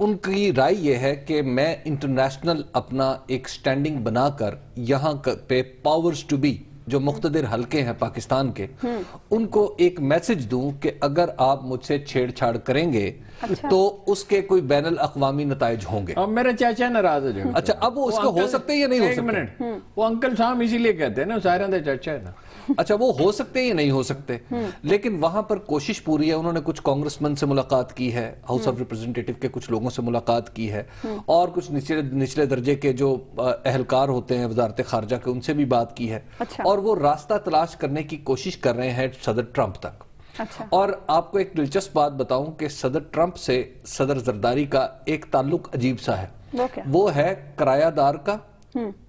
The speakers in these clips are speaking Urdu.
ان کی رائے یہ ہے کہ میں انٹرنیشنل اپنا ایک سٹینڈنگ بنا کر یہاں پہ پاورز ٹو بی جو مقتدر حلقے ہیں پاکستان کے ان کو ایک میسج دوں کہ اگر آپ مجھ سے چھیڑ چھاڑ کریں گے تو اس کے کوئی بین الاقوامی نتائج ہوں گے. اب میرا چاچا ناراض ہو جائے. اچھا اب وہ اس کو ہو سکتے یا نہیں ہو سکتے؟ ایک منٹ, وہ انکل صاحب اسی لیے کہتے ہیں نا سارے اندر چاچا ہے نا. اچھا وہ ہو سکتے یا نہیں ہو سکتے, لیکن وہاں پر کوشش پوری ہے. انہوں نے کچھ کانگریس مین سے ملاقات کی ہے, ہاؤس آف ریپرزینٹیٹو کے کچھ لوگوں سے ملاقات کی ہے, اور کچھ نچلے درجے کے جو اہلکار ہوتے ہیں وزارت خارجہ کے ان سے بھی بات کی ہے, اور وہ راستہ تلاش کرنے کی کوشش کر رہے ہیں صدر ٹرمپ تک. اور آپ کو ایک دلچسپ بات بتاؤں کہ صدر ٹرمپ سے صدر زرداری کا ایک تعلق عجیب سا ہے. وہ ہے کرایہ دار کا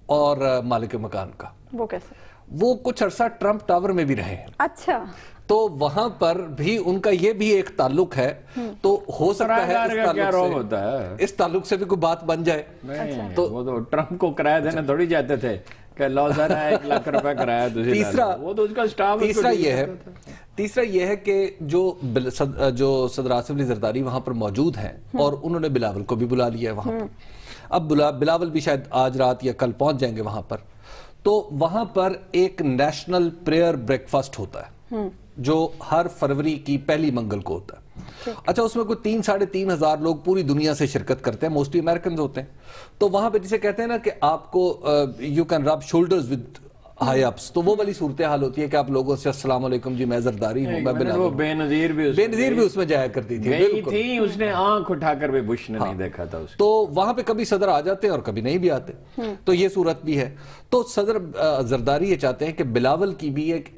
اور مالک مکان کا. وہ کیسے؟ وہ کچھ عرصہ ٹرمپ ٹاور میں بھی رہے ہیں. اچھا, تو وہاں پر بھی ان کا یہ بھی ایک تعلق ہے. تو ہو سکتا ہے اس تعلق سے بھی کوئی بات بن جائے. وہ تو ٹرمپ کو کرایہ دینے تھوڑی جاتے تھے کہ لو سر 1 لاکھ روپے کرایہ. تیسرا یہ ہے کہ جو صدر آصف علی زرداری وہاں پر موجود ہیں, اور انہوں نے بلاول کو بھی بلا لیا ہے وہاں پر. اب بلاول بھی شاید آج رات یا کل پہنچ جائیں گے وہاں پر. تو وہاں پر ایک نیشنل پریئر بریک فاسٹ ہوتا ہے جو ہر فروری کی پہلی منگل کو ہوتا ہے. اچھا اس میں کوئی 3-3.5 ہزار لوگ پوری دنیا سے شرکت کرتے ہیں, موسٹلی امریکنز ہوتے ہیں. تو وہاں پہ جسے کہتے ہیں نا کہ آپ کو یو کین رب شولڈرز ود ہائی اپس, تو وہ والی صورتحال ہوتی ہے کہ آپ لوگوں سے السلام علیکم جی میں زرداری ہوں, میں بلاول. بے نظیر بھی اس میں جایا کرتی تھی, اس نے آنکھ اٹھا کر بھی بش نے نہیں دیکھا تھا. تو وہاں پہ کبھی صدر آ جاتے ہیں اور کبھی نہیں بھی آتے, تو یہ صورت بھی ہے. تو صدر زرداری یہ چاہتے ہیں کہ بلاول کی بھی ایک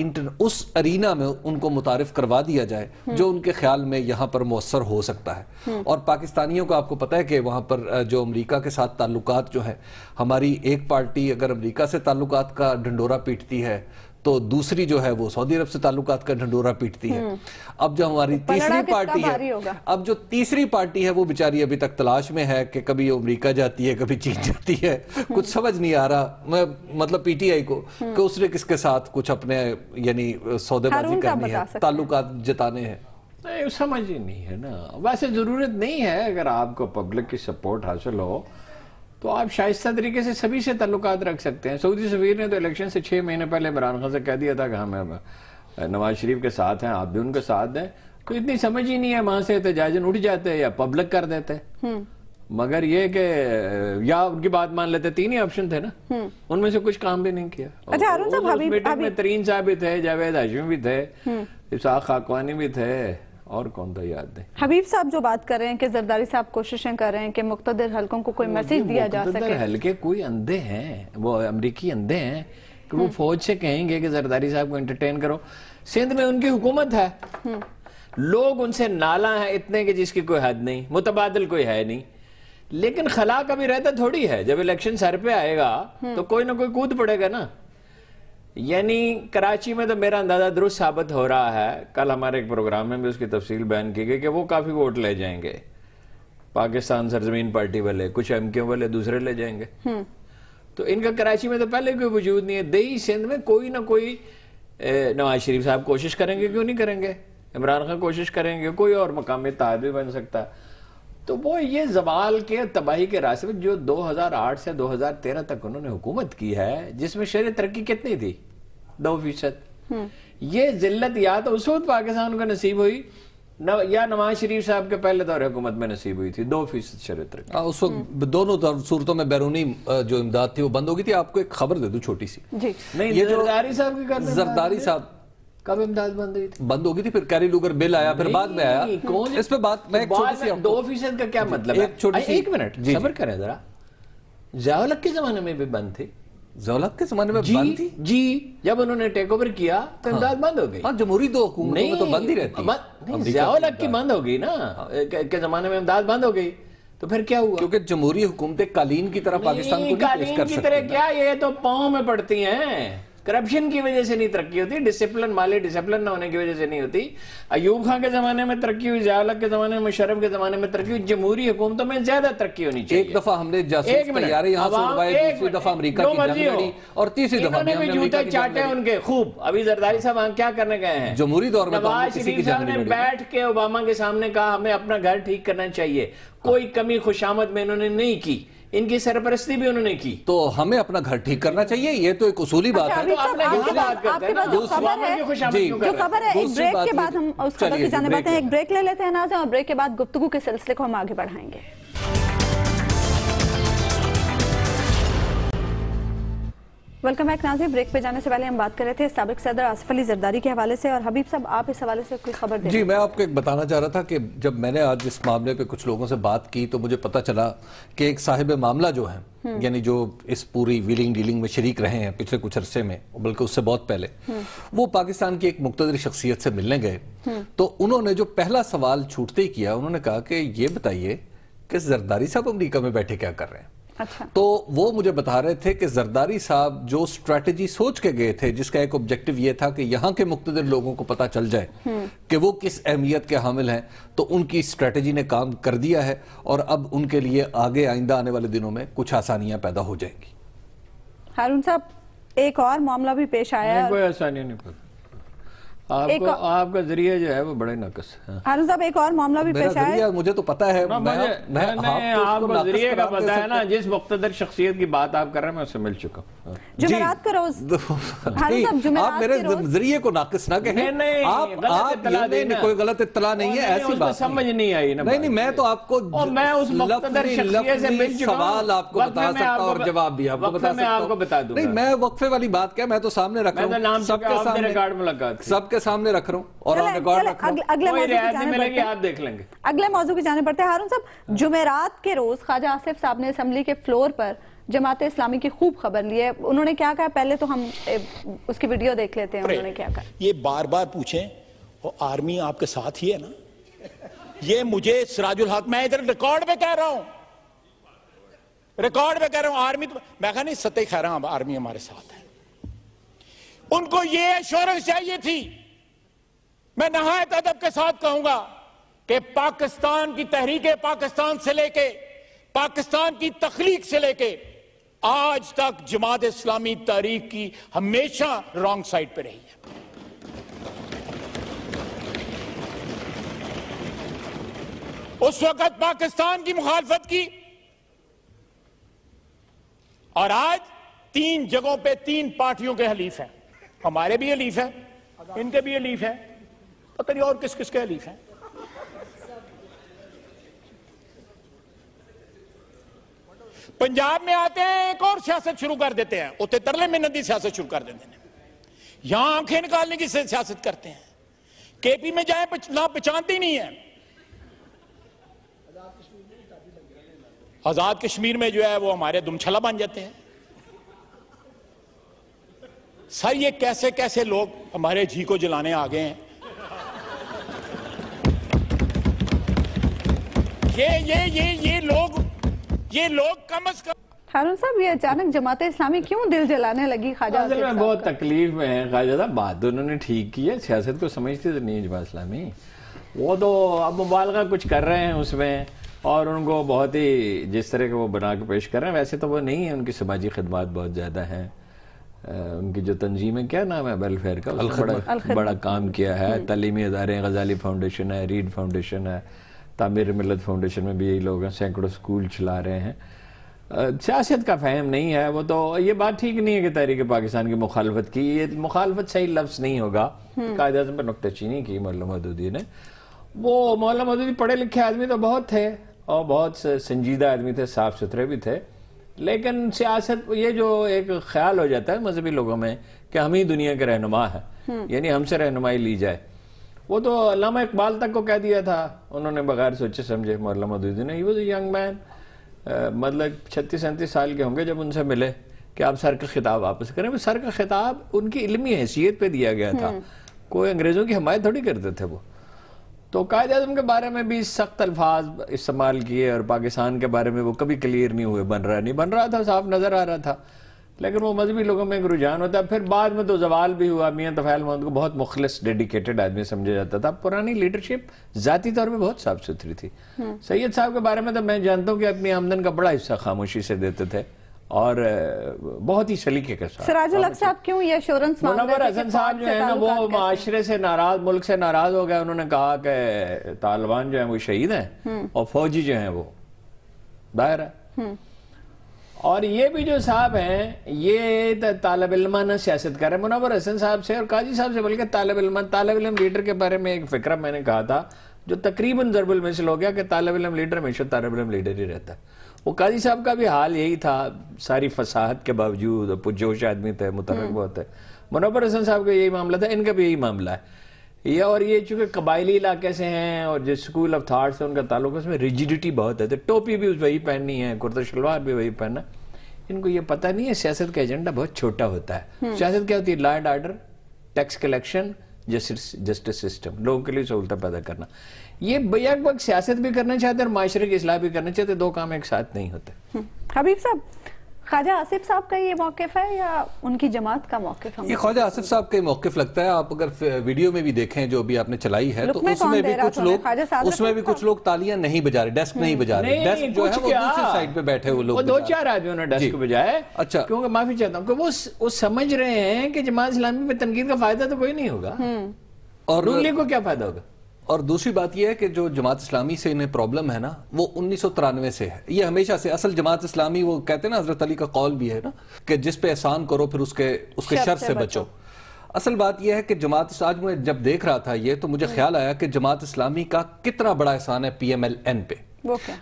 اس ارینا میں ان کو متعارف کروا دیا جائے جو ان کے خیال میں یہاں پر مؤثر ہو سکتا ہے. اور پاکستانیوں کو آپ کو پتا ہے کہ وہاں پر جو امریکہ کے ساتھ تعلقات جو ہے, ہماری ایک پارٹی اگر امریکہ سے تعلقات کا ڈھنڈورا پیٹتی ہے تو دوسری جو ہے وہ سعودی عرب سے تعلقات کا ڈھنڈورا پیٹتی ہے. اب جو ہماری تیسری پارٹی ہے وہ بیچاری ابھی تک تلاش میں ہے کہ کبھی امریکہ جاتی ہے کبھی چین جاتی ہے, کچھ سمجھ نہیں آ رہا. میں مطلب پی ٹی آئی کو کہ اس نے کس کے ساتھ کچھ اپنے یعنی سودے بازی کرنی ہے, تعلقات جتانے ہیں. سمجھ ہی نہیں ہے نا. ویسے ضرورت نہیں ہے, اگر آپ کو پبلک کی سپورٹ حاصل ہو تو آپ شائستہ طریقے سے سبھی سے تعلقات رکھ سکتے ہیں. سعودی سفیر نے تو الیکشن سے 6 مہینے پہلے عمران خان سے کہہ دیا تھا کہ ہم نواز شریف کے ساتھ ہیں, آپ بھی ان کے ساتھ ہیں. تو اتنی سمجھ ہی نہیں ہے, وہاں سے احتجاجن اٹھ جاتے یا پبلک کر دیتے. مگر یہ کہ یا ان کی بات مان لیتے, 3 ہی آپشن تھے نا, ان میں سے کچھ کام بھی نہیں کیا. میٹنگ میں ترین صاحب بھی تھے, جاوید ہاشمی بھی تھے, اسحاق خاقوانی بھی تھے, اور کون تھا یاد نہیں. حبیب صاحب جو بات کر رہے ہیں کہ زرداری صاحب کوششیں کر رہے ہیں کہ مقتدر حلقوں کو کوئی میسج دیا جا سکے. مقتدر حلقے کوئی اندھے ہیں, وہ امریکی اندھے ہیں کہ وہ فوج سے کہیں گے کہ زرداری صاحب کو انٹرٹین کرو. سندھ میں ان کی حکومت ہے, لوگ ان سے نالا ہیں اتنے کہ جس کی کوئی حد نہیں, متبادل کوئی ہے نہیں. لیکن خلا کبھی رہتا تھوڑی ہے, جب الیکشن سر پہ آئے گا تو کوئی نہ کوئی کود پڑے گا نا. یعنی کراچی میں تو میرا اندازہ درست ثابت ہو رہا ہے, کل ہمارے ایک پروگرام میں بھی اس کی تفصیل بیان کی گئی کہ وہ کافی ووٹ لے جائیں گے پاکستان سرزمین پارٹی والے, کچھ ایم کیو والے دوسرے لے جائیں گے. تو ان کا کراچی میں تو پہلے کوئی وجود نہیں ہے. دیہی سندھ میں کوئی نہ کوئی, نواز شریف صاحب کوشش کریں گے, کیوں نہیں کریں گے, عمران خان کوشش کریں گے, کوئی اور مقامی اتحاد بھی بن سکتا ہے. تو وہ یہ زوال کے تباہی کے راستے میں جو 2008 سے 2013 تک انہوں نے حکومت کی ہے, جس میں شرح ترقی کتنی تھی, 2%. یہ ذلت یا تو اس وقت پاکستان کو نصیب ہوئی یا نواز شریف صاحب کے پہلے دور حکومت میں نصیب ہوئی تھی, 2% شرح ترقی. اس وقت دونوں صورتوں میں بیرونی جو امداد تھی وہ بند ہو گئی تھی. آپ کو ایک خبر دے دوں چھوٹی سی. نہیں, یہ زرداری صاحب کی کرتے ہیں. زرداری صاحب کب امداد بند ہوئی تھی؟ بند ہو گئی تھی, پھر کیری لوگر بل آیا, پھر بعد میں آیا. اس پہ بات میں 2% کا کیا مطلب ہے؟ ایک منٹ صبر کریں ذرا. ضیاء الحق کے زمانے میں بھی بند تھی. ضیاء الحق کے زمانے میں بند تھی جی, جب انہوں نے ٹیک اوور کیا تو امداد بند ہو گئی. ہاں, جمہوری دو حکومتوں میں تو بند ہی رہتی. ضیاء الحق کی بند ہو گئی نا, کے زمانے میں امداد بند ہو گئی. تو پھر کیا ہوا؟ کیونکہ جمہوری حکومتیں قالین کی طرح پاکستان کو نہیں پیش کر سکتی. قالین کی طرح کیا, یہ تو پاؤں میں پڑتی ہیں. کرپشن کی وجہ سے نہیں ترقی ہوتی، ڈسپلن، مالی ڈسپلن نہ ہونے کی وجہ سے نہیں ہوتی۔ ایوب خان کے زمانے میں ترقی ہوئی، ضیاء الحق کے زمانے میں، مشرف کے زمانے میں ترقی ہوئی، جمہوری حکومتوں میں زیادہ ترقی ہونی چاہیے۔ ایک دفعہ ہم نے جاسوس طیارے یہاں سے اڑوائے، دوسری دفعہ امریکہ کی جنگ لڑی، اور تیسری دفعہ انہوں نے بھی جوتے چاٹے ان کے خوب۔ ابھی زرداری صاحب وہاں کیا کرنے گئے ہیں؟ جمہوری دور میں نواز شریف صاحب نے بیٹھ کے اوباما کے سامنے کہا ہمیں اپنا گھر ٹھیک کرنا چاہیے، کوئی کمی خوشامد میں انہوں نے نہیں کی، ان کی سرپرستی بھی انہوں نے کی۔ تو ہمیں اپنا گھر ٹھیک کرنا چاہیے، یہ تو ایک اصولی بات ہے۔ جو خبر ہے ایک بریک کے بعد ہم اس خبر کی جانب آتے ہیں، ایک بریک لے لیتے ہیں ناظرین، اور بریک کے بعد گفتگو کے سلسلے کو ہم آگے بڑھائیں گے۔ ویلکم بیک ناظرین، بریک پہ جانے سے پہلے ہم بات کر رہے تھے سابق صدر آصف علی زرداری کے حوالے سے، اور حبیب صاحب آپ اس حوالے سے کوئی خبر دیں؟ جی میں آپ کو ایک بتانا چاہ رہا تھا کہ جب میں نے آج اس معاملے پہ کچھ لوگوں سے بات کی تو مجھے پتہ چلا کہ ایک صاحب معاملہ جو ہیں، یعنی جو اس پوری ویلنگ ڈیلنگ میں شریک رہے ہیں پچھلے کچھ عرصے میں، بلکہ اس سے بہت پہلے، وہ پاکستان کی ایک مقتدر شخصیت سے ملنے گئے، تو انہوں نے جو پہلا سوال چھوٹتے ہی کیا، انہوں نے کہا کہ یہ بتائیے کہ زرداری صاحب امریکہ میں بیٹھے کیا کر رہے ہیں؟ تو وہ مجھے بتا رہے تھے کہ زرداری صاحب جو اسٹریٹجی سوچ کے گئے تھے، جس کا ایک آبجیکٹو یہ تھا کہ یہاں کے مقتدر لوگوں کو پتا چل جائے کہ وہ کس اہمیت کے حامل ہیں، تو ان کی اسٹریٹجی نے کام کر دیا ہے، اور اب ان کے لیے آگے آئندہ آنے والے دنوں میں کچھ آسانیاں پیدا ہو جائیں گی۔ ہارون صاحب ایک اور معاملہ بھی پیش آیا ہے، کوئی آسانیاں نہیں پڑتا، آپ کا ذریعہ جو ہے وہ بڑے ناقص ہے۔ ہارون صاحب ایک اور معاملہ بھی پیش آیا ہے، مجھے تو پتا ہے، آپ کو ذریعے کا پتا ہے نا، جس مقتدر شخصیت کی بات آپ کر رہے ہیں میں اس سے مل چکا ہوں۔ جمعرات کا روز آپ میرے ذریعے کو ناقص نہ کہیں، کوئی غلط اطلاع نہیں ہے، ایسی بات سمجھ نہیں آئی نا۔ نہیں میں تو آپ کو میں اس مقتدر شخصیت سے مل چکا ہوں، سوال آپ کو بتا سکتا اور جواب بھی آپ کو بتا سکتا ہوں۔ نہیں میں وقفے والی بات کیا، میں تو سامنے رکھ رہا ہوں، سب کے سامنے رکھ رہا ہوں، اور اگلے موضوع کی جانب بڑھتے ہیں۔ ہارون صاحب جمعرات کے روز خواجہ آصف صاحب نے اسمبلی کے فلور پر جماعت اسلامی کی خوب خبر لی ہے، انہوں نے کیا کہا پہلے تو ہم اس کی ویڈیو دیکھ لیتے ہیں، انہوں نے کیا کہا۔ یہ بار بار پوچھیں آرمی آپ کے ساتھ ہی ہے نا، یہ مجھے سراج الحق، میں ادھر ریکارڈ پہ کہہ رہا ہوں، آرمی تو میں کہا نہیں، ستہ کہہ رہا ہوں آرمی ہمارے ساتھ ہے۔ ان کو یہ ایشورنس چاہیے تھی، میں نہایت ادب کے ساتھ کہوں گا کہ پاکستان کی تحریک پاکستان سے لے کے پاکستان کی تخلیق سے لے کے آج تک جماعت اسلامی تحریک کی ہمیشہ رانگ سائڈ پہ رہی ہے۔ اس وقت پاکستان کی مخالفت کی، اور آج 3 جگہوں پہ 3 پارٹیوں کے حلیف ہیں، ہمارے بھی حلیف ہیں، ان کے بھی حلیف ہیں، پتہ نہیں اور کس کس کے حلیف ہیں۔ پنجاب میں آتے ہیں ایک اور سیاست شروع کر دیتے ہیں، اتنے ترلے منتی سیاست شروع کر دیتے ہیں، یہاں آنکھیں نکالنے کی سیاست کرتے ہیں، کے پی میں جائیں نہ پہچانتے نہیں ہیں، آزاد کشمیر میں جو ہے وہ ہمارے دمچھلا بن جاتے ہیں۔ سر یہ کیسے کیسے لوگ ہمارے جھی کو جلانے آگے ہیں، یہ لوگ کم از کم۔ ہارون صاحب یہ اچانک جماعت اسلامی کیوں دل جلانے لگی خواجہ آصف صاحب؟ بہت تکلیف میں ہے خواجہ صاحب، بات انہوں نے ٹھیک کی ہے، سیاست کو سمجھتے تو نہیں جماعت اسلامی، وہ تو اب مبالغہ کچھ کر رہے ہیں اس میں، اور ان کو بہت ہی جس طرح کے وہ بنا کے پیش کر رہے ہیں ویسے تو وہ نہیں ہے، ان کی سماجی خدمات بہت زیادہ ہیں، ان کی جو تنظیم ہے، کیا نام ہے ویلفیئر کا، بڑا کام کیا ہے، تعلیمی ادارے، غزالی فاؤنڈیشن ہے، ریڈ فاؤنڈیشن ہے، تعمیر ملت فاؤنڈیشن میں بھی یہی لوگ ہیں، سینکڑوں سکول چلا رہے ہیں۔ سیاست کا فہم نہیں ہے وہ، تو یہ بات ٹھیک نہیں ہے کہ تحریک پاکستان کی مخالفت کی، یہ مخالفت صحیح لفظ نہیں ہوگا، قائد اعظم پر نکتہ چینی کی مولانا مودودی نے۔ وہ مولانا مودودی پڑھے لکھے آدمی تو بہت تھے اور بہت سنجیدہ آدمی تھے، صاف ستھرے بھی تھے، لیکن سیاست یہ جو ایک خیال ہو جاتا ہے مذہبی لوگوں میں کہ ہم ہی دنیا کے رہنما ہیں، یعنی ہم سے رہنمائی لی جائے، وہ تو علامہ اقبال تک کو کہہ دیا تھا انہوں نے بغیر سوچے سمجھے، مولانا مودودی نے۔ He was a young man, مطلب 36-37 سال کے ہوں گے جب ان سے ملے کہ آپ سر کا خطاب واپس کریں۔ وہ سر کا خطاب ان کی علمی حیثیت پہ دیا گیا تھا، کوئی انگریزوں کی حمایت تھوڑی کرتے تھے وہ۔ تو قائد اعظم کے بارے میں بھی سخت الفاظ استعمال کیے، اور پاکستان کے بارے میں وہ کبھی کلیئر نہیں ہوئے، بن رہا تھا، صاف نظر آ رہا تھا، لیکن وہ مذہبی لوگوں میں ایک رجحان ہوتا ہے. پھر بعد میں تو زوال بھی ہوا. میاں طفیل محمد کو بہت مخلص ڈیڈیکیٹڈ آدمی سمجھا جاتا تھا. پرانی لیڈرشپ ذاتی طور پہ بہت صاف ستھری تھی. سید صاحب کے بارے میں تو میں جانتا ہوں کہ اپنی آمدن کا بڑا حصہ خاموشی سے دیتے تھے اور بہت ہی سلیقے کے ساتھ. سراج الحق صاحب کیوں یہ ایشورنس مانگ رہے تھے؟ منور حسن صاحب جو ہے نا وہ معاشرے سے ناراض، ملک سے ناراض ہو گئے. انہوں نے کہا کہ طالبان جو ہیں وہ شہید ہیں اور فوجی جو ہیں وہ باہر ہے. اور یہ بھی جو صاحب ہیں یہ طالب علمانہ سیاست کر رہے ہیں. منور حسن صاحب سے اور قاضی صاحب سے بلکہ طالب علم لیڈر کے بارے میں ایک فکرہ میں نے کہا تھا جو تقریباً ضرب المثل ہو گیا کہ طالب علم لیڈر ہمیشہ طالب علم لیڈر ہی رہتا ہے. وہ قاضی صاحب کا بھی حال یہی تھا، ساری فصاحت کے باوجود پرجوش آدمی تھے، متحرک بہت ہے. منور حسن صاحب کا یہی معاملہ تھا، ان کا بھی یہی معاملہ ہے. اور یہ چونکہ قبائلی علاقے سے ہیں اور جو اسکول آف تھاٹ سے ان کا تعلق ہے اس میں ریجیڈیٹی بہت ہے. ٹوپی بھی وہی پہننی ہے، کرتا شلوار بھی وہی پہننا. ان کو یہ پتہ نہیں ہے سیاست کا ایجنڈا بہت چھوٹا ہوتا ہے. سیاست کیا ہوتی ہے؟ Law and order, tax collection, justice system, لوگوں کے لیے سہولتیں پیدا کرنا. یہ بیک وقت سیاست بھی کرنا چاہتے ہیں اور معاشرے کی اصلاح بھی کرنا چاہتے، دو کام ایک ساتھ نہیں ہوتے. حبیب صاحب، خواجہ آصف صاحب کا یہ موقف ہے یا ان کی جماعت کا موقف؟ یہ خواجہ آصف صاحب کا موقف لگتا ہے. آپ اگر ویڈیو میں بھی دیکھیں جو بھی آپ نے چلائی ہے تو اس میں بھی کچھ لوگ تالیاں نہیں بجا رہے، ڈیسک نہیں بجا رہے. ڈیسک جو ہے وہ دوسری سائیڈ پہ بیٹھے ہوئے لوگ، دو چار آدمیوں نے ڈیسک بجائے. اچھا، کیونکہ معافی چاہتا ہوں کہ وہ سمجھ رہے ہیں کہ جماعت اسلامی پہ تنقید کا فائدہ تو کوئی نہیں ہوگا اور نون لیگ کو کیا فائدہ ہوگا. اور دوسری بات یہ ہے کہ جو جماعت اسلامی سے انہیں پرابلم ہے نا وہ 1993 سے ہے. یہ ہمیشہ سے اصل جماعت اسلامی، وہ کہتے ہیں نا حضرت علی کا قول بھی ہے نا کہ جس پہ احسان کرو پھر اس کے شر سے بچو. اصل بات یہ ہے کہ جماعت، آج میں جب دیکھ رہا تھا یہ تو مجھے خیال آیا کہ جماعت اسلامی کا کتنا بڑا احسان ہے پی ایم ایل این پہ.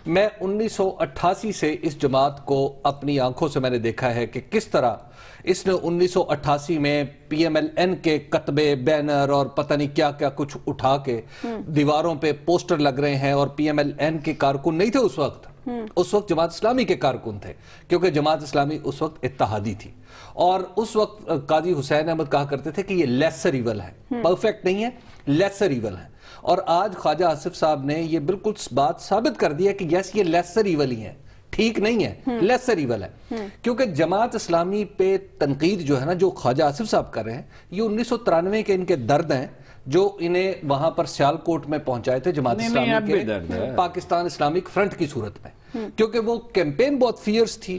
میں 1988 سے اس جماعت کو اپنی آنکھوں سے میں نے دیکھا ہے کہ کس طرح اس نے 1988 میں پی ایم ایل این کے کتبے، بینر اور پتہ نہیں کیا کیا کچھ اٹھا کے دیواروں پہ پوسٹر لگ رہے ہیں. اور پی ایم ایل این کے کارکن نہیں تھے اس وقت جماعت اسلامی کے کارکن تھے، کیونکہ جماعت اسلامی اس وقت اتحادی تھی. اور اس وقت قاضی حسین احمد کہا کرتے تھے کہ یہ لیسر ایول ہے، پرفیکٹ نہیں ہے، لیسر ایول ہے. اور آج خواجہ آصف صاحب نے یہ بالکل بات ثابت کر دی ہے کہ یس یہ لیسر ایول ہی ہے، ٹھیک نہیں ہے، لیسر ایول ہے. کیونکہ جماعت اسلامی پہ تنقید جو ہے نا جو خواجہ آصف صاحب کر رہے ہیں یہ 1993 کے ان کے درد ہیں جو انہیں وہاں پر سیالکوٹ میں پہنچائے تھے جماعت اسلامی کے پاکستان اسلامک فرنٹ کی صورت میں. کیونکہ وہ کیمپین بہت فیئرس تھی،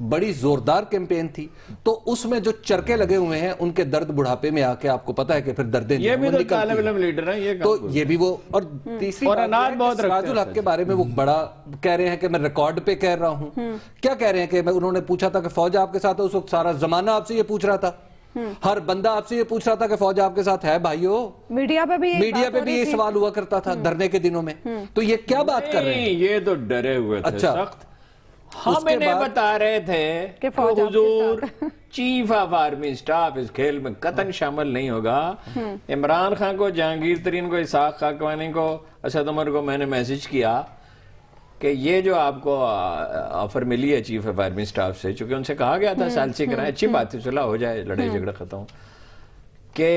بڑی زوردار کیمپین تھی. تو اس میں جو چرکے لگے ہوئے ہیں ان کے درد بڑھاپے میں آ کے آپ کو پتا ہے کہ پھر دردیں یہ بھی تو طالب علم لیڈر ہیں، تو یہ بھی وہ. اور تیسری بات سراج الحق کے بارے میں وہ بڑا کہہ رہے ہیں کہ میں ریکارڈ پہ کہہ رہا ہوں. کیا کہہ رہے ہیں کہ انہوں نے پوچھا تھا کہ فوج آپ کے ساتھ ہے، اس وقت سارا زمانہ آپ سے یہ پوچھ رہا تھا، ہر بندہ آپ سے یہ پوچھ رہا تھا کہ فوج آپ کے ساتھ ہے بھائیو. میڈیا پہ بھی یہ سوال ہوا کرتا تھا دھرنے کے دنوں میں. تو یہ کیا بات کر رہے ہیں؟ یہ تو ڈرے ہوئے تھے سخت. ہم انہیں بتا رہے تھے کہ حضور چیف آف آرمی سٹاف اس کھیل میں قطعاً شامل نہیں ہوگا. عمران خان کو، جہانگیر ترین کو، اسحاق خاکوانی کو، اسد عمر کو میں نے میسج کیا کہ یہ جو آپ کو آفر ملی ہے چیف آف آرمی سٹاف سے، چونکہ ان سے کہا گیا تھا سالسی کرائیں، اچھی بات ہے، صلح ہو جائے، لڑائی جھگڑا ختم، کہ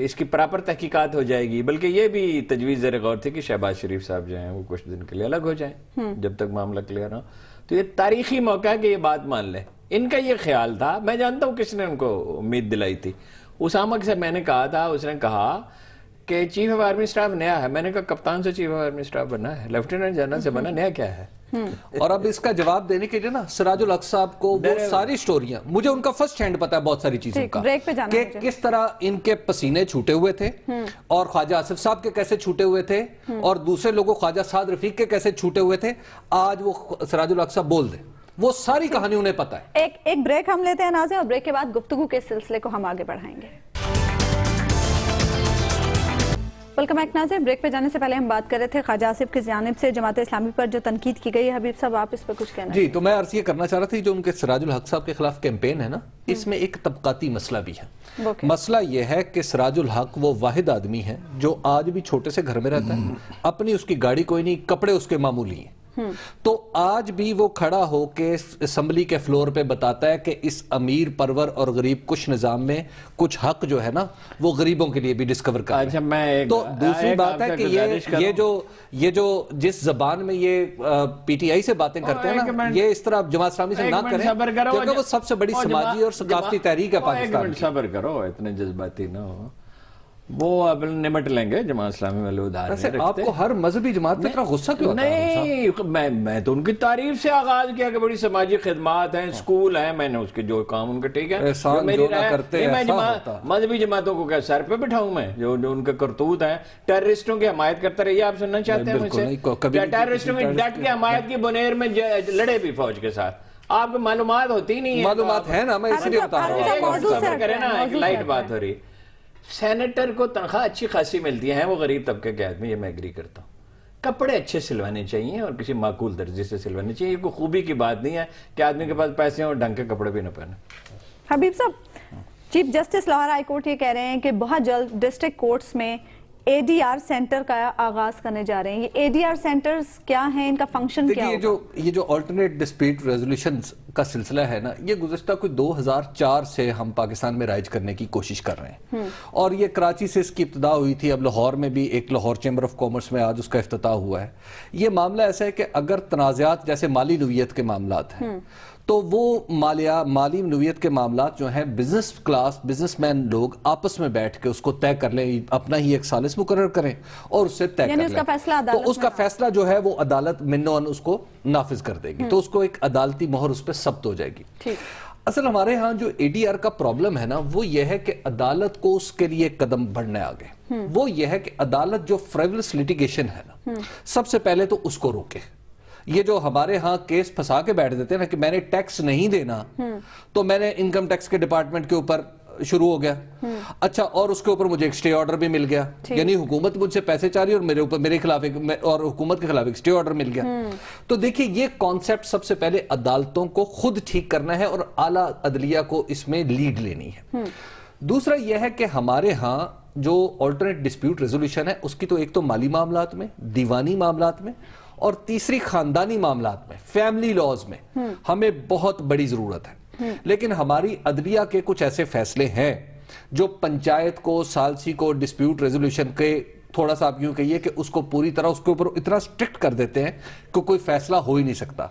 اس کی پراپر تحقیقات ہو جائے گی. بلکہ یہ بھی تجویز زیر غور تھی کہ شہباز شریف صاحب جو ہیں وہ کچھ دن کے لیے الگ ہو جائیں جب تک معاملہ کلیئر ہو. تو یہ تاریخی موقع ہے کہ یہ بات مان لیں. ان کا یہ خیال تھا. میں جانتا ہوں کس نے ان کو امید دلائی تھی. اسامہ سے میں نے کہا تھا، اس نے کہا کہ چیف آف آرمی سٹاف نیا ہے. میں نے کہا کپتان سے چیف آف آرمی سٹاف بنا ہے، لیفٹیننٹ جنرل سے بنا، نیا کیا ہے؟ اور اب اس کا جواب دینے کے لیے نا سراج الحق صاحب کو وہ ساری سٹوریاں، مجھے ان کا فرسٹ ہینڈ پتا ہے بہت ساری چیزوں کا، کہ کس طرح ان کے پسینے چھوٹے ہوئے تھے اور خواجہ آصف صاحب کے کیسے چھوٹے ہوئے تھے اور دوسرے لوگوں خواجہ سعد رفیق کے کیسے چھوٹے ہوئے تھے. آج وہ سراج الحق صاحب بول دیں، وہ ساری کہانی انہیں پتا ہے. ایک بریک ہم لیتے ہیں ناظرین، اور بریک کے بعد گفتگو کے سلسلے کو ہم آگے بڑھائیں گے. ویلکم بیک ناظرین. بریک پہ جانے سے پہلے ہم بات کر رہے تھے خواجہ آصف کی جانب سے جماعت اسلامی پر جو تنقید کی گئی ہے. حبیب صاحب آپ اس پہ کچھ کہنا؟ جی، تو میں عرض یہ کرنا چاہ رہا تھا جو ان کے سراج الحق صاحب کے خلاف کیمپین ہے نا، اس میں ایک طبقاتی مسئلہ بھی ہے. مسئلہ یہ ہے کہ سراج الحق وہ واحد آدمی ہے جو آج بھی چھوٹے سے گھر میں رہتا ہے، اپنی اس کی گاڑی کوئی نہیں، کپڑے اس کے معمولی ہیں. تو آج بھی وہ کھڑا ہو کے اسمبلی کے فلور پہ بتاتا ہے کہ اس امیر پرور اور غریب کش نظام میں کچھ حق جو ہے نا وہ غریبوں کے لیے بھی ڈسکور کر رہے ہیں. تو دوسری بات ہے کہ یہ جو جس زبان میں یہ پی ٹی آئی سے باتیں کرتے ہیں نا، یہ اس طرح جماعت اسلامی سے نہ کریں، کیونکہ وہ سب سے بڑی سماجی اور ثقافتی تحریک ہے پاکستان کی. صبر کرو، اتنے جذباتی نہ ہو، وہ اب نمٹ لیں گے جماعت اسلامی والے ادھار نہیں رکھتے. آپ کو ہر مذہبی جماعت پہ اتنا غصہ کیوں ہوتا ہے؟ نہیں، میں تو ان کی تعریف سے آغاز کیا کہ بڑی سماجی خدمات ہیں، اسکول ہیں، میں نے اس کے جو کام ان کے ٹھیک ہے، احسان جو نہ کرتے ایسا ہوتا. مذہبی جماعتوں کو کیا سر پہ بٹھاؤں میں؟ جو ان کے کرتوت ہیں، ٹیررسٹوں کی حمایت کرتے رہیے. آپ سننا چاہتے ہیں مجھ سے کیا ٹیررسٹوں کی ڈٹ کے حمایت کی بنیر میں لڑے بھی فوج کے ساتھ؟ آپ کو معلومات ہوتی نہیں ہے. معلومات ہے نا، میں اس لیے بتا رہا ہوں. ایک لائٹ بات ہو رہی. سینیٹر کو تنخواہ اچھی خاصی ملتی ہے، وہ غریب طبقے کے آدمی، یہ میں ایگری کرتا ہوں. کپڑے اچھے سلوانے چاہیے اور کسی معقول درجے سے سلوانے چاہیے. یہ کوئی خوبی کی بات نہیں ہے کہ آدمی کے پاس پیسے ہیں اور ڈھنگ کے کپڑے بھی نہ پہنے. حبیب صاحب، chief justice Lahore high court یہ کہہ رہے ہیں کہ بہت جلد ڈسٹرکٹ کورٹس میں اے ڈی آر سینٹر کا آغاز کرنے جا رہے ہیں. یہ اے ڈی آر سینٹرز کیا ہیں، ان کا فنکشن کیا ہوگا؟ یہ جو آلٹرنیٹ ڈسپیوٹ ریزولوشن کا سلسلہ ہے نا، یہ گزشتہ کوئی 2004 سے ہم پاکستان میں رائج کرنے کی کوشش کر رہے ہیں، اور یہ کراچی سے اس کی ابتدا ہوئی تھی. اب لاہور میں بھی ایک لاہور چیمبر آف کامرس میں آج اس کا افتتاح ہوا ہے. یہ معاملہ ایسا ہے کہ اگر تنازعات جیسے مالی نوعیت کے معاملات ہیں تو وہ مالی نوعیت کے معاملات جو ہیں بزنس کلاس بزنس مین لوگ آپس میں بیٹھ کے اس کو طے کر لیں، اپنا ہی ایک ثالث مقرر کریں اور اس سے طے کر لیں. تو اس کا فیصلہ جو ہے وہ عدالت منوان اس کو نافذ کر دے گی، تو اس کو ایک عدالتی مہر اس پہ ثبت ہو جائے گی. اصل ہمارے ہاں جو اے ڈی آر کا پرابلم ہے نا، وہ یہ ہے کہ عدالت کو اس کے لیے قدم بڑھنے آگے. وہ یہ ہے کہ عدالت جو فریولس لیٹیگیشن ہے نا، سب سے پہلے تو اس کو روکے. یہ جو ہمارے ہاں کیس پھنسا کے بیٹھ دیتے ہیں نا کہ میں نے ٹیکس نہیں دینا تو میں نے انکم ٹیکس کے ڈپارٹمنٹ کے اوپر شروع ہو گیا. اچھا، اور اس کے اوپر مجھے ایک سٹے آرڈر بھی مل گیا، یعنی حکومت مجھ سے پیسے چاہ رہی ہے اور میرے خلاف اور حکومت کے خلاف ایک سٹے آرڈر مل گیا. تو دیکھیں، یہ کانسیپٹ سب سے پہلے عدالتوں کو خود ٹھیک کرنا ہے اور اعلیٰ عدلیہ کو اس میں لیڈ لینی ہے. دوسرا یہ ہے کہ ہمارے ہاں جو آلٹرنیٹ ڈسپیوٹ ریزولوشن ہے اس کی تو ایک تو مالی معاملات میں، دیوانی معاملات میں، اور تیسری خاندانی معاملات میں، فیملی لاز میں ہمیں بہت بڑی ضرورت ہے. لیکن ہماری عدلیہ کے کچھ ایسے فیصلے ہیں جو پنچایت کو، ثالثی کو ڈسپیوٹ ریزولوشن کے تھوڑا سا آپ یوں کہیے کہ اس کو پوری طرح اس کے اوپر اتنا سٹرکٹ کر دیتے ہیں کہ کوئی فیصلہ ہو ہی نہیں سکتا.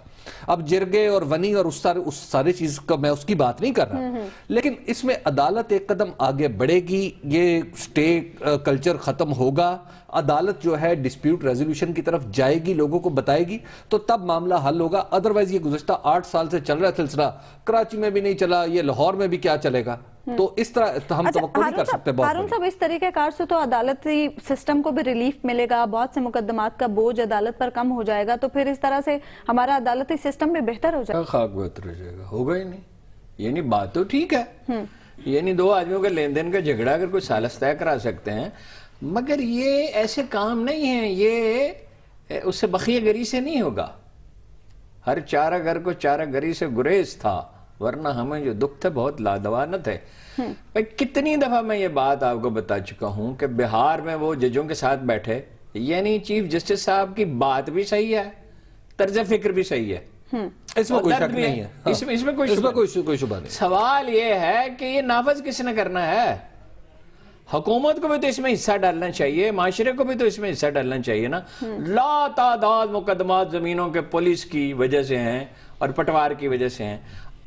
اب جرگے اور ونی اور اس سارے چیز کا میں اس کی بات نہیں کر رہا، لیکن اس میں عدالت ایک قدم آگے بڑھے گی. یہ سٹے کلچر ختم ہوگا، عدالت جو ہے ڈسپیوٹ ریزولوشن کی طرف جائے گی، لوگوں کو بتائے گی، تو تب معاملہ حل ہوگا. ادروائز یہ گزشتہ 8 سال سے چل رہا سلسلہ کراچی میں بھی نہیں چلا، یہ لاہور میں بھی کیا چلے گا؟ تو اس طرح ہم توقع نہیں کر سکتے. ہارون صاحب، اس طریقہ کار سے تو عدالتی سسٹم کو بھی ریلیف ملے گا، بہت سے مقدمات کا بوجھ عدالت پر کم ہو جائے گا، تو پھر اس طرح سے ہمارا عدالتی سسٹم بھی بہتر ہو جائے گا. خاک بہتر ہو جائے گا، ہوگا ہی نہیں. یعنی بات تو ٹھیک ہے، یعنی دو آدمیوں کے لین دین کا جھگڑا اگر کوئی ثالث طے کرا سکتے ہیں، مگر یہ ایسے کام نہیں ہیں، یہ اس سے بخیہ گری سے نہیں ہوگا. ہر چارہ گر کو چارہ گری سے گریز تھا، ورنہ ہمیں جو دکھ تھے بہت لادوا نہ تھے. کتنی دفعہ میں یہ بات آپ کو بتا چکا ہوں کہ بہار میں وہ ججوں کے ساتھ بیٹھے، یعنی چیف جسٹس صاحب کی بات بھی صحیح ہے، طرز فکر بھی صحیح ہے، اس میں کوئی شک نہیں ہے، اس میں کوئی شبہ نہیں. سوال یہ ہے کہ یہ نافذ کس نے کرنا ہے؟ حکومت کو بھی تو اس میں حصہ ڈالنا چاہیے، معاشرے کو بھی تو اس میں حصہ ڈالنا چاہیے نا. لا تعداد مقدمات زمینوں کے پولیس کی وجہ سے ہیں اور پٹوار کی وجہ سے ہیں،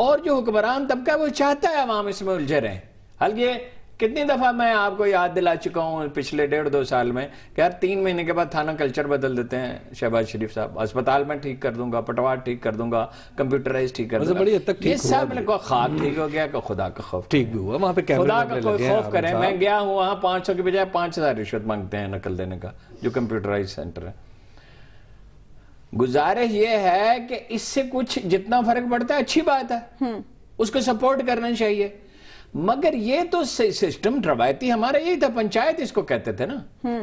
اور جو حکمران طبقہ وہ چاہتا ہے عوام اس میں الجھے رہیں. حالانکہ کتنی دفعہ میں آپ کو یاد دلا چکا ہوں پچھلے 1.5-2 سال میں کہ ہر 3 مہینے کے بعد تھانہ کلچر بدل دیتے ہیں. شہباز شریف صاحب، اسپتال میں ٹھیک کر دوں گا، پٹوار ٹھیک کر دوں گا، کمپیوٹرائز ٹھیک کر دوں گا. یہ سب نے کہا خاک ٹھیک ہو گیا کہ خدا کا خوف ٹھیک بھی ہوا، وہاں پہ خدا کا خوف کریں. میں گیا ہوں وہاں 500 کی بجائے 5000 رشوت مانگتے ہیں نقل دینے کا، جو کمپیوٹرائز سینٹر ہے. گزارش یہ ہے کہ اس سے کچھ جتنا فرق پڑتا ہے اچھی بات ہے، اس کو سپورٹ کرنا چاہیے. مگر یہ تو سسٹم روایتی ہمارا یہی تھا، پنچایت اس کو کہتے تھے نا.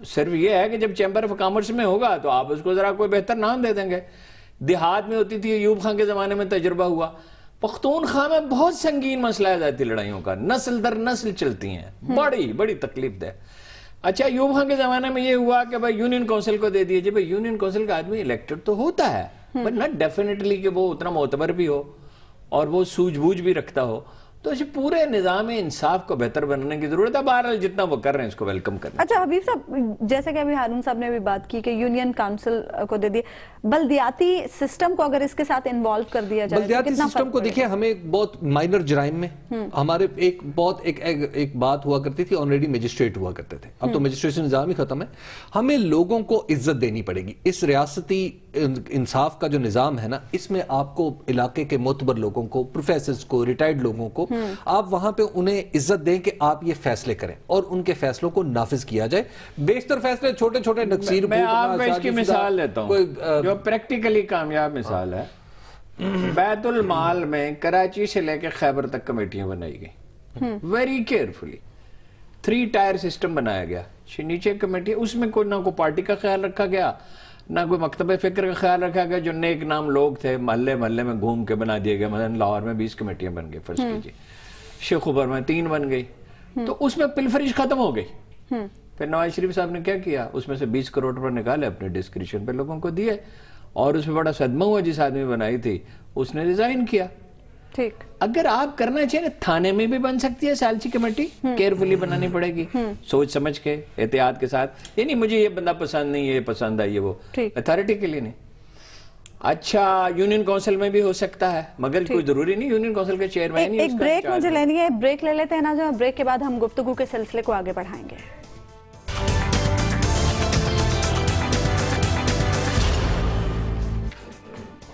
صرف یہ ہے کہ جب چیمبر آف کامرس میں ہوگا تو آپ اس کو ذرا کوئی بہتر نام دے دیں گے. دیہات میں ہوتی تھی، ایوب خان کے زمانے میں تجربہ ہوا. پختونخوا میں بہت سنگین مسئلہ ہے ذاتی لڑائیوں کا، نسل در نسل چلتی ہیں، بڑی بڑی تکلیف دہ. اچھا ایوب خان کے زمانے میں یہ ہوا کہ بھائی یونین کونسل کو دے دیے. بھائی یونین کونسل کا آدمی الیکٹڈ تو ہوتا ہے بٹ ناٹ ڈیفینیٹلی کہ وہ اتنا معتبر بھی ہو اور وہ سوجھ بوجھ بھی رکھتا ہو. تو اس پورے نظام انصاف کو بہتر بنانے کی ضرورت ہے. بہرحال جتنا وہ کر رہے ہیں اس کو ویلکم کرنا. اچھا حبیب صاحب, جیسے کہ ابھی ہارون صاحب نے بھی بات کی کہ یونین کاؤنسل کو دے دیے, بلدیاتی سسٹم کو اگر اس کے ساتھ انوالو کر دیا جائے, بلدیاتی سسٹم کو دیکھیں, ہمیں بہت مائنر جرائم میں ہمارے ایک بات ہوا کرتی تھی, آلریڈی میجسٹریٹ ہوا کرتے تھے, اب تو میجسٹریشن نظام ہی ختم ہے. ہمیں لوگوں کو عزت دینی پڑے گی. اس ریاستی انصاف کا جو نظام ہے نا, اس میں آپ کو علاقے کے معتبر لوگوں کو, پروفیسرز کو, ریٹائرڈ لوگوں کو, آپ وہاں پہ انہیں عزت دیں کہ آپ یہ فیصلے کریں اور ان کے فیصلوں کو نافذ کیا جائے. بیشتر فیصلے چھوٹے چھوٹے نقصیر. میں آپ کو اس کی مثال دیتا ہوں جو پریکٹیکلی کامیاب مثال ہے. بیت المال میں کراچی سے لے کے خیبر تک کمیٹیاں بنائی گئی ویری کیئرفلی. 3 ٹائر سسٹم بنایا گیا. نیچے کمیٹی, اس میں کوئی نہ کوئی پارٹی کا خیال رکھا گیا, نہ کوئی مکتب فکر کا خیال رکھا گیا. جو نیک نام لوگ تھے محلے میں گھوم کے بنا دیے گئے. مثلا لاہور میں 20 کمیٹیاں بن گئی, فرض کیجیے. شیخ اوبر میں 3 بن گئی. تو اس میں پلفریش ختم ہو گئی. پھر نواز شریف صاحب نے کیا کیا, اس میں سے 20 کروڑ روپے نکالے, اپنے ڈسکریشن پہ لوگوں کو دیے, اور اس میں بڑا صدمہ ہوا. جس آدمی بنائی تھی اس نے ریزائن کیا. ٹھیک, اگر آپ کرنا چاہیں تھانے میں بھی بن سکتی ہے سالچی کمیٹی, کیئرفلی بنانی پڑے گی, سوچ سمجھ کے, احتیاط کے ساتھ. یعنی مجھے یہ بندہ پسند نہیں, یہ پسند ہے, یہ وہ اتھارٹی کے لیے نہیں. اچھا یونین کونسل میں بھی ہو سکتا ہے, مگر کوئی ضروری نہیں یونین کونسل کے چیئرمین ہی. ایک بریک مجھے لینی ہے, بریک لے لیتے ہیں نا, جو بریک کے بعد ہم گفتگو کے سلسلے کو آگے بڑھائیں گے.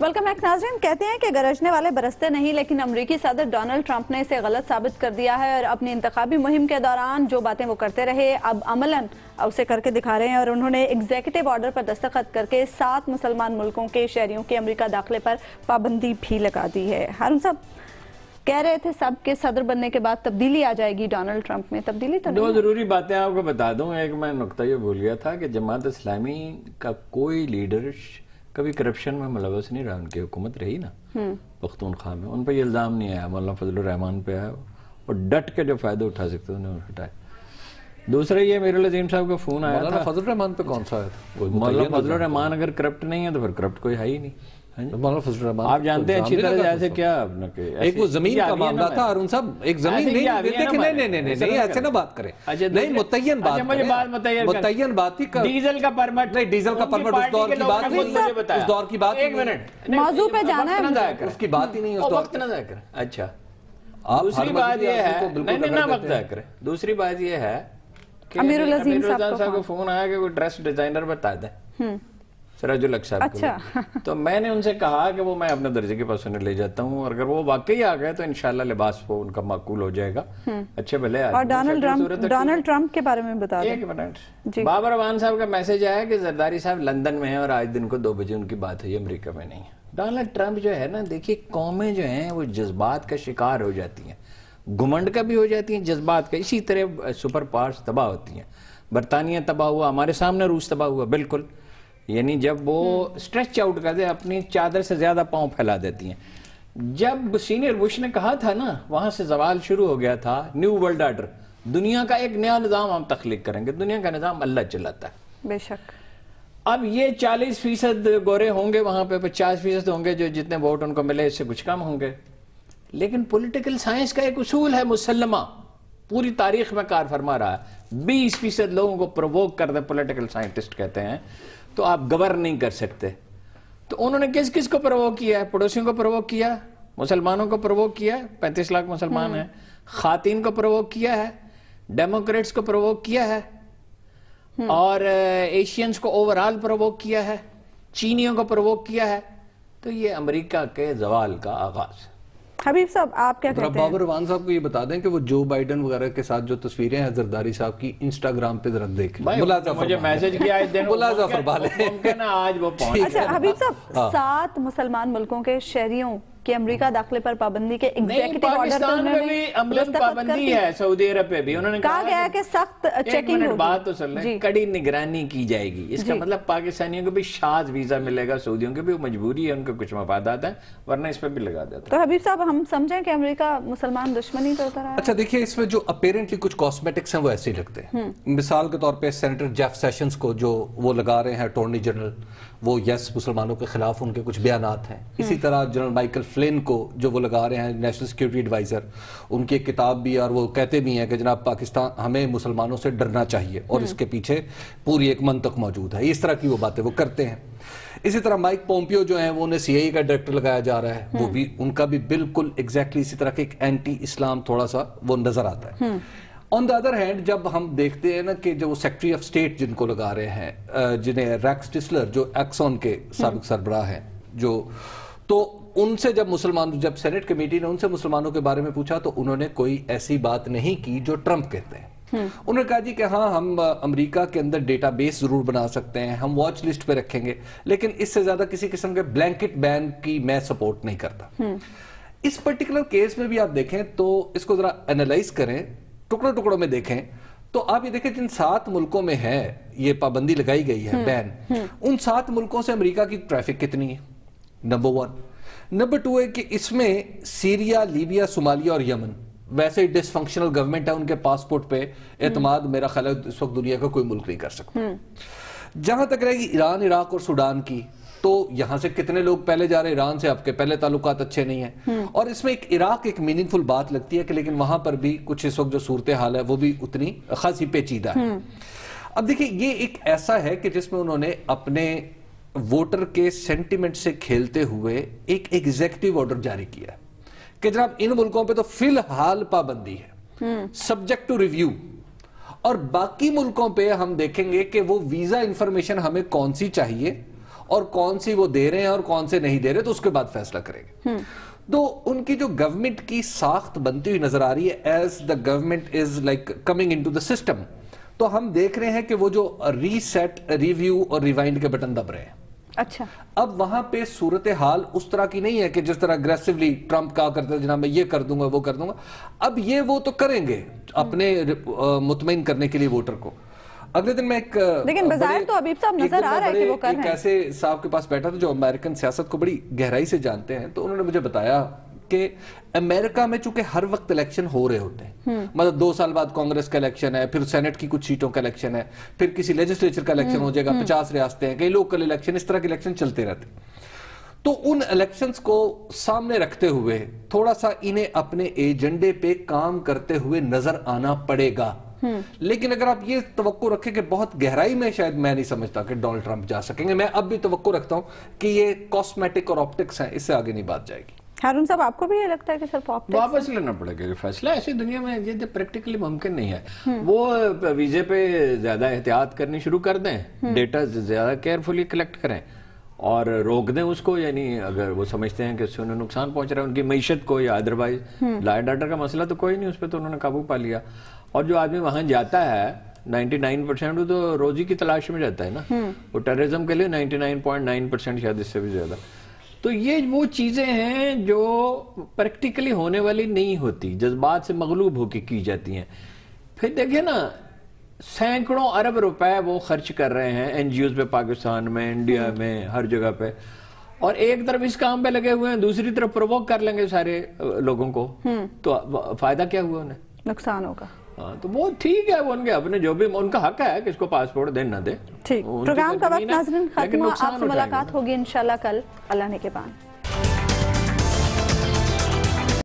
ویلکم بیک ناظرین. کہتے ہیں کہ گرجنے والے برستے نہیں, لیکن امریکی صدر ڈونلڈ ٹرمپ نے اسے غلط ثابت کر دیا ہے, اور اپنی انتخابی مہم کے دوران جو باتیں وہ کرتے رہے اب عملاً اسے کر کے دکھا رہے ہیں. اور انہوں نے ایگزیکٹو آرڈر پر دستخط کر کے 7 مسلمان ملکوں کے شہریوں کے امریکہ داخلے پر پابندی بھی لگا دی ہے. ہارون صاحب کہہ رہے تھے سب کے صدر بننے کے بعد تبدیلی آ جائے گی ڈونلڈ ٹرمپ میں, تبدیلی تو نہیں. 2 ضروری باتیں آپ کو بتا دوں. ایک میں نقطہ یہ بھول گیا تھا کہ جماعت اسلامی کا کوئی لیڈر کبھی کرپشن میں ملوث نہیں رہا. ان کی حکومت رہی نا پختونخوا میں, ان پہ یہ الزام نہیں آیا. مولانا فضل الرحمان پہ آیا, اور ڈٹ کے جو فائدہ اٹھا سکتے انہوں نے اٹھائے. دوسرا یہ میرے العظیم صاحب کا فون آیا تھا. فضل الرحمان پہ کون سا ہے؟ مولانا فضل الرحمان اگر کرپٹ نہیں ہے تو پھر کرپٹ کوئی ہے ہی نہیں. مولانا فضل الرحمان آپ جانتے ہیں اچھی طرح جیسے کیا ایک وہ زمین کا معاملہ تھا ہارون صاحب, ایک زمین نہیں ایسے نہ بات کریں. نہیں متعین بات, متعین بات ہی ڈیزل کا پرمٹ, نہیں ڈیزل کا پرمٹ اس دور کی بات نہیں, اس دور کی بات. ایک منٹ, موضوع پہ جانا ہے, اس کی بات ہی نہیں اس دور کی. اچھا دوسری بات یہ ہے, نہیں نہ وقت ضائع کریں. دوسری بات یہ ہے کہ امیر العظیم صاحب کو فون آیا کہ وہ ڈریس ڈیزائنر بتا دیں سراج الحق صاحب کو. تو میں نے ان سے کہا کہ وہ میں اپنے درجے کے پاس انہیں لے جاتا ہوں, اور اگر وہ واقعی آ گئے تو انشاءاللہ لباس وہ ان کا معقول ہو جائے گا. اچھے بھلے. اور ڈونلڈ ٹرمپ کے بارے میں بتا دیں. ایک منٹ, بابر اعوان صاحب کا میسج آیا کہ زرداری صاحب لندن میں ہیں اور آج دن کو 2 بجے ان کی بات ہے, امریکہ میں نہیں ہے. ڈونلڈ ٹرمپ جو ہے نا, دیکھیے قومیں جو ہیں وہ جذبات کا شکار ہو جاتی ہیں, گھمنڈ کا بھی ہو جاتی ہیں, جذبات کا. اسی طرح سپر پاورز تباہ ہوتی ہیں. برطانیہ تباہ ہوا, ہمارے سامنے روس تباہ ہوا. بالکل, یعنی جب وہ سٹریچ آؤٹ کر دے اپنی چادر سے زیادہ پاؤں پھیلا دیتی ہیں. جب سینئر بش نے کہا تھا نا, وہاں سے زوال شروع ہو گیا تھا. نیو ورلڈ آرڈر, دنیا کا ایک نیا نظام ہم تخلیق کریں گے. دنیا کا نظام اللہ چلاتا ہے بے شک. اب یہ 40% گورے ہوں گے وہاں پہ, 50% ہوں گے جو جتنے ووٹ ان کو ملے اس سے کچھ کم ہوں گے. لیکن پولیٹیکل سائنس کا ایک اصول ہے مسلمہ, پوری تاریخ میں کار فرما رہا ہے. 20% لوگوں کو پرووک کر دے, پولیٹیکل سائنٹسٹ کہتے ہیں, تو آپ گورن نہیں کر سکتے. تو انہوں نے کس کس کو پرووک کیا ہے؟ پڑوسیوں کو پرووک کیا, مسلمانوں کو پرووک کیا, 35 لاکھ مسلمان ہیں. خواتین کو پرووک کیا ہے, ڈیموکریٹس کو پرووک کیا ہے, اور ایشینز کو اوورال پرووک کیا ہے, چینیوں کو پرووک کیا ہے. تو یہ امریکہ کے زوال کا آغاز. حبیب صاحب آپ کیا کہتے ہیں؟ بابر اعوان صاحب کو یہ بتا دیں کہ وہ جو بائیڈن وغیرہ کے ساتھ جو تصویریں ہیں زرداری صاحب کی انسٹاگرام پہ ذرا دیکھیں. مجھے میسج کیا ہے, ملاحظہ فرما لیں. ممکن ہے آج وہ پہنچ. اچھا حبیب صاحب, 7 مسلمان ملکوں کے شہریوں کہ امریکہ داخلے پر پابندی کے نہیں، ایگزیکٹو آرڈر پاکستان میں بھی عملاً پابندی ہے، سعودی عرب پہ بھی انہوں نے کہا گیا ہے کہ سخت چیکنگ ہوگی. بات تو سن لیں، کڑی نگرانی کی جائے گی. اس کا مطلب پاکستانیوں کو بھی شاذ ویزا ملے گا، سعودیوں کو بھی مجبوری ہے، ان کے کچھ مفادات ہیں، ورنہ اس پہ بھی لگا دیتا ہے. تو حبیب صاحب ہم سمجھیں کہ امریکہ مسلمان دشمنی تو اتر آیا. اچھا دیکھیں، اس میں جو اپیرنٹلی کچھ کاسمیٹکس ہیں وہ ایسے ہی لگتے ہیں. مثال کے طور پہ سینیٹر جیف سیشنز کو جو وہ لگا رہے ہیں اٹارنی جنرل، وہ یس مسلمانوں کے خلاف ان کے کچھ بیانات ہیں. اسی طرح جنرل مائیکل فلن کو جو وہ لگا رہے ہیں نیشنل سیکیورٹی ایڈوائزر، ان کی ایک کتاب بھی، اور وہ کہتے بھی ہیں کہ جناب پاکستان ہمیں مسلمانوں سے ڈرنا چاہیے، اور اس کے پیچھے پوری ایک منطق موجود ہے. اس طرح کی وہ باتیں وہ کرتے ہیں. اسی طرح مائک پومپیو جو ہیں، وہ انہیں سی آئی کا ڈائریکٹر لگایا جا رہا ہے، وہ بھی ان کا بھی بالکل ایگزیکٹلی اسی طرح کے ایک اینٹی اسلام تھوڑا سا وہ نظر آتا ہے. آن دا ادر ہینڈ جب ہم دیکھتے ہیں نا کہ جو وہ سیکٹری آف اسٹیٹ جن کو لگا رہے ہیں، جنہیں ریکس ٹسلر جو ایکسون کے سابق سربراہ ہیں، جو تو ان سے جب سینٹ کمیٹی نے ان سے مسلمانوں کے بارے میں پوچھا تو انہوں نے کوئی ایسی بات نہیں کی جو ٹرمپ کہتے ہیں. انہوں نے کہا جی کہ ہاں ہم امریکہ کے اندر ڈیٹا بیس ضرور بنا سکتے ہیں، ہم واچ لسٹ پہ رکھیں گے، لیکن اس سے زیادہ کسی قسم کے بلینکٹ بین کی میں سپورٹ نہیں کرتا. اس پرٹیکولر کیس میں بھی آپ دیکھیں تو اس کو ذرا انالائز کریں، ٹکڑوں میں دیکھیں تو آپ یہ دیکھیں جن 7 ملکوں میں ہے یہ پابندی لگائی گئی ہے، بین، ان 7 ملکوں سے امریکہ کی ٹریفک کتنی ہے؟ نمبر 1. نمبر 2 ہے کہ اس میں سیریا، لیبیا، صومالیہ اور یمن ویسے ہی ڈس فنکشنل گورنمنٹ ہے، ان کے پاسپورٹ پہ اعتماد میرا خیال ہے اس وقت دنیا کا کوئی ملک نہیں کر سکتا. جہاں تک رہے گی ایران، عراق اور سوڈان کی، تو یہاں سے کتنے لوگ پہلے جا رہے ہیں؟ ایران سے آپ کے پہلے تعلقات اچھے نہیں ہیں. اور اس میں ایک عراق ایک میننگ فل بات لگتی ہے کہ لیکن وہاں پر بھی کچھ اس وقت جو صورتحال ہے وہ بھی اتنی خاصی پیچیدہ ہے. اب دیکھیں یہ ایک ایسا ہے کہ جس میں انہوں نے اپنے ووٹر کے سینٹیمنٹ سے کھیلتے ہوئے ایک ایگزیکٹو آرڈر جاری کیا ہے کہ جناب ان ملکوں پہ تو فی الحال پابندی ہے، سبجیکٹ ٹو ریویو، اور باقی ملکوں پہ ہم دیکھیں گے کہ وہ ویزا انفارمیشن ہمیں کون سی چاہیے اور کون سی وہ دے رہے ہیں اور کون سے نہیں دے رہے، تو اس کے بعد فیصلہ کریں گے. تو ان کی جو گورنمنٹ کی ساخت بنتی ہوئی نظر آ رہی ہے as the government is like coming into the system, تو ہم دیکھ رہے ہیں کہ وہ جو ری سیٹ، ریویو اور ریوائنڈ کے بٹن دب رہے ہیں. اچھا، اب وہاں پہ صورتحال اس طرح کی نہیں ہے کہ جس طرح اگریسیولی ٹرمپ کہا کرتے جناب میں یہ کر دوں گا وہ کر دوں گا. اب یہ وہ تو کریں گے اپنے مطمئن کرنے کے لیے ووٹر کو. اگلے دن میں ایک لیکن بظاہر تو حبیب صاحب نظر آ رہا ہے کہ وہ کر رہے ہیں. ایک ایسے صاحب کے پاس بیٹھا تھا جو امریکن سیاست کو بڑی گہرائی سے جانتے ہیں، تو انہوں نے مجھے بتایا کہ امریکہ میں چونکہ ہر وقت الیکشن ہو رہے ہوتے ہیں، مطلب 2 سال بعد کانگریس کا الیکشن ہے، پھر سینٹ کی کچھ سیٹوں کا الیکشن ہے، پھر کسی لیجسلیچر کا الیکشن ہو جائے گا، 50 ریاستیں ہیں، کئی لوکل الیکشن، اس طرح کے الیکشن چلتے رہتے. تو ان الیکشنز کو سامنے رکھتے ہوئے تھوڑا سا انہیں اپنے ایجنڈے پہ کام کرتے ہوئے نظر آنا پڑے گا. لیکن اگر آپ یہ توقع رکھیں کہ بہت گہرائی میں، شاید میں نہیں سمجھتا کہ ڈونلڈ ٹرمپ جا سکیں گے. میں اب بھی توقع رکھتا ہوں کہ یہ کاسمیٹک اور آپٹکس ہیں، اس سے آگے نہیں بات جائے گی. ہارون صاحب آپ کو بھی یہ لگتا ہے کہ صرف آپٹکس واپس لینا پڑے گا یہ فیصلہ؟ ایسی دنیا میں یہ پریکٹیکلی ممکن نہیں ہے. وہ ویزے پہ زیادہ احتیاط کرنی شروع کر دیں، ڈیٹا زیادہ کیئرفلی کلیکٹ کریں اور روک دیں اس کو، یعنی اگر وہ سمجھتے ہیں کہ اس سے انہیں نقصان پہنچ رہا ہے ان کی معیشت کو یا ادروائز. لا اینڈ آرڈر کا مسئلہ تو کوئی نہیں، اس پہ تو انہوں نے قابو پا لیا. اور جو آدمی وہاں جاتا ہے 99% وہ تو روزی کی تلاش میں جاتا ہے نا، وہ ٹیررزم کے لیے 99.9% شاید اس سے بھی زیادہ. تو یہ وہ چیزیں ہیں جو پریکٹیکلی ہونے والی نہیں ہوتی، جذبات سے مغلوب ہو کے کی جاتی ہیں. پھر دیکھیں نا، سینکڑوں ارب روپے وہ خرچ کر رہے ہیں این جی اوز پہ، پاکستان میں، انڈیا میں، ہر جگہ پہ، اور ایک طرف اس کام پہ لگے ہوئے ہیں، دوسری طرف پرووک کر لیں گے سارے لوگوں کو، تو فائدہ کیا ہوا انہیں؟ نقصان ہوگا. ہاں تو وہ ٹھیک ہے، وہ ان کے اپنے جو بھی ان کا حق ہے کہ اس کو پاسپورٹ دیں نہ دیں. ٹھیک، پروگرام کا وقت ناظرین ختم ہوا. آپ سے ملاقات ہوگی انشاءاللہ کل اللہ نے کے بعد.